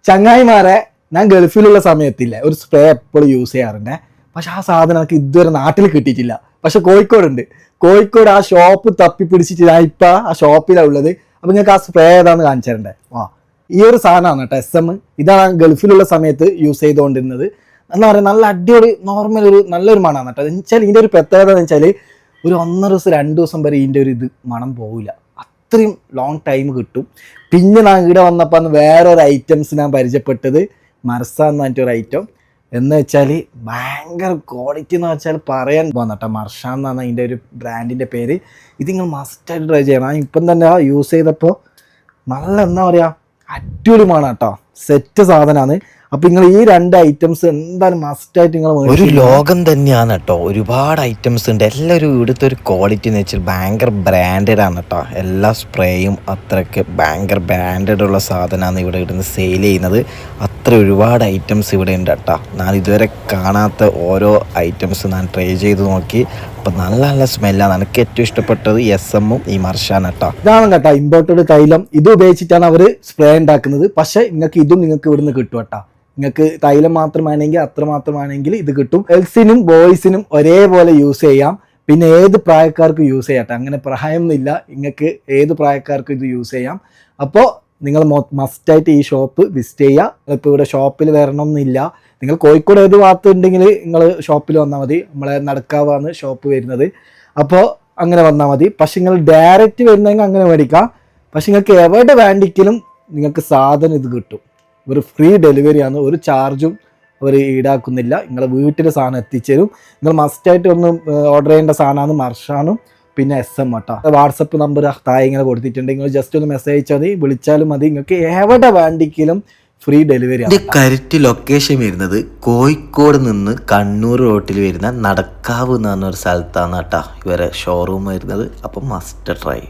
ചങ്ങായിമാരെ ഞാൻ ഗൾഫിലുള്ള സമയത്തില്ല ഒരു സ്പ്രേ എപ്പോഴും യൂസ് ചെയ്യാറുണ്ട്. പക്ഷെ ആ സാധനം എനിക്ക് ഇതുവരെ നാട്ടിൽ കിട്ടിയിട്ടില്ല. പക്ഷെ കോഴിക്കോട് ആ ഷോപ്പ് തപ്പി പിടിച്ചിട്ട് ഞാൻ ഇപ്പം ആ ഷോപ്പിലാണ് ഉള്ളത്. അപ്പം നിങ്ങൾക്ക് ആ സ്പ്രേ ഏതാന്ന് കാണിച്ചു തരണ്ടേ? ഈ ഒരു സാധനമാണ് കേട്ടോ SM. ഇതാണ് ഗൾഫിലുള്ള സമയത്ത് യൂസ് ചെയ്തുകൊണ്ടിരുന്നത്. എന്താ പറയുക, നല്ല അടിപൊളി നോർമൽ നല്ലൊരു മണമാണ് കേട്ടോ. എന്ന് വെച്ചാൽ ഇതിൻ്റെ ഒരു പ്രത്യേകത എന്ന് വെച്ചാൽ ഒരു 1.5 ദിവസം 2 ദിവസം വരെ ഇതിൻ്റെ ഇത് മണം പോവില്ല. അത്രയും ലോങ് ടൈം കിട്ടും. പിന്നെ ഞാൻ ഇവിടെ വന്നപ്പോൾ അന്ന് വേറൊരു ഐറ്റംസ് ഞാൻ പരിചയപ്പെട്ടത് മർസ എന്ന് പറഞ്ഞിട്ടൊരു ഐറ്റം. എന്ന് വെച്ചാൽ ഭയങ്കര ക്വാളിറ്റി എന്ന് വെച്ചാൽ പറയാൻ പോകുന്നട്ടോ. മർഷ എന്നാണ് അതിൻ്റെ ഒരു ബ്രാൻഡിൻ്റെ പേര്. ഇത് നിങ്ങൾ മസ്റ്റായിട്ട് ട്രൈ ചെയ്യണം. ഞാൻ ഇപ്പം തന്നെ യൂസ് ചെയ്തപ്പോൾ നല്ല എന്താ പറയുക അടിപൊളിമാണ് കേട്ടോ. സെറ്റ് സാധനമാണ്. അപ്പോൾ നിങ്ങൾ ഈ 2 ഐറ്റംസ് എന്തായാലും മസ്റ്റായിട്ട് നിങ്ങൾ ഒരു ലോകം തന്നെയാണ് കേട്ടോ. ഒരുപാട് ഐറ്റംസ് ഉണ്ട്. എല്ലാവരും ഇവിടുത്തെ ഒരു ക്വാളിറ്റി എന്ന് വെച്ചാൽ ഭയങ്കര ബ്രാൻഡഡ് ആണ് കേട്ടോ. എല്ലാ സ്പ്രേയും അത്രയ്ക്ക് ഭയങ്കര ബ്രാൻഡഡ് ഉള്ള സാധനമാണ് ഇവിടെ ഇവിടുന്ന് സെയിൽ ചെയ്യുന്നത്. അത്ര ഒരുപാട് ഐറ്റംസ് ഇവിടെ ഉണ്ട് കേട്ടോ. ഞാൻ ഇതുവരെ കാണാത്ത ഓരോ ഐറ്റംസ് ഞാൻ ട്രൈ ചെയ്ത് നോക്കി. അപ്പം നല്ല നല്ല സ്മെല്ലാണ്. എനിക്ക് ഏറ്റവും ഇഷ്ടപ്പെട്ടത് SM ഈ മർഷാണ് കേട്ടോ. ഇതാണ് കേട്ടോ ഇമ്പോർട്ടഡ് തൈലം. ഇത് ഉപയോഗിച്ചിട്ടാണ് അവർ സ്പ്രേ ഉണ്ടാക്കുന്നത്. പക്ഷേ നിങ്ങൾക്ക് ഇവിടുന്ന് കിട്ടും കേട്ടോ. നിങ്ങൾക്ക് തൈലം മാത്രമാണെങ്കിൽ അത്രമാത്രമാണെങ്കിൽ ഇത് കിട്ടും. ഗേൾസിനും ബോയ്സിനും ഒരേപോലെ യൂസ് ചെയ്യാം. പിന്നെ ഏത് പ്രായക്കാർക്കും യൂസ് ചെയ്യാം. അങ്ങനെ പ്രായമൊന്നുമില്ല. നിങ്ങൾക്ക് ഏത് പ്രായക്കാർക്കും ഇത് യൂസ് ചെയ്യാം. അപ്പോൾ നിങ്ങൾ മസ്റ്റായിട്ട് ഈ ഷോപ്പ് വിസിറ്റ് ചെയ്യുക. ഇപ്പോൾ ഇവിടെ ഷോപ്പിൽ വരണമെന്നില്ല. നിങ്ങൾ കോഴിക്കോട് ഏത് ഭാഗത്ത് ഉണ്ടെങ്കിൽ നിങ്ങൾ ഷോപ്പിൽ വന്നാൽ മതി. നമ്മളെ നടക്കാവാണ് ഷോപ്പ് വരുന്നത്. അപ്പോൾ അങ്ങനെ വന്നാൽ മതി. പക്ഷെ നിങ്ങൾ ഡയറക്റ്റ് വരുന്നെങ്കിൽ അങ്ങനെ മേടിക്കാം. പക്ഷെ നിങ്ങൾക്ക് എവിടെ വേണ്ടിക്കലും നിങ്ങൾക്ക് സാധനം ഇത് കിട്ടും. ഒരു ഫ്രീ ഡെലിവറിയാണ്. ഒരു ചാർജും അവർ ഈടാക്കുന്നില്ല. നിങ്ങളെ വീട്ടിൽ സാധനം എത്തിച്ചേരും. നിങ്ങൾ മസ്റ്റായിട്ട് ഒന്ന് ഓർഡർ ചെയ്യേണ്ട സാധനമാണ് മർഷാനും പിന്നെ SM കേട്ടോ. വാട്സപ്പ് നമ്പർ താഴെ ഇങ്ങനെ കൊടുത്തിട്ടുണ്ട്. നിങ്ങൾ ജസ്റ്റ് ഒന്ന് മെസ്സേജ് അയച്ചാൽ മതി, വിളിച്ചാലും മതി. നിങ്ങൾക്ക് എവിടെ വേണ്ടിക്കലും ഫ്രീ ഡെലിവറി ആണ്. കറക്റ്റ് ലൊക്കേഷൻ വരുന്നത് കോഴിക്കോട് നിന്ന് കണ്ണൂർ റോട്ടിൽ വരുന്ന നടക്കാവ് എന്ന് പറഞ്ഞൊരു സ്ഥലത്താണ് കേട്ടോ ഇവരെ ഷോറൂം വരുന്നത്. അപ്പം മസ്റ്റ് ട്രൈ.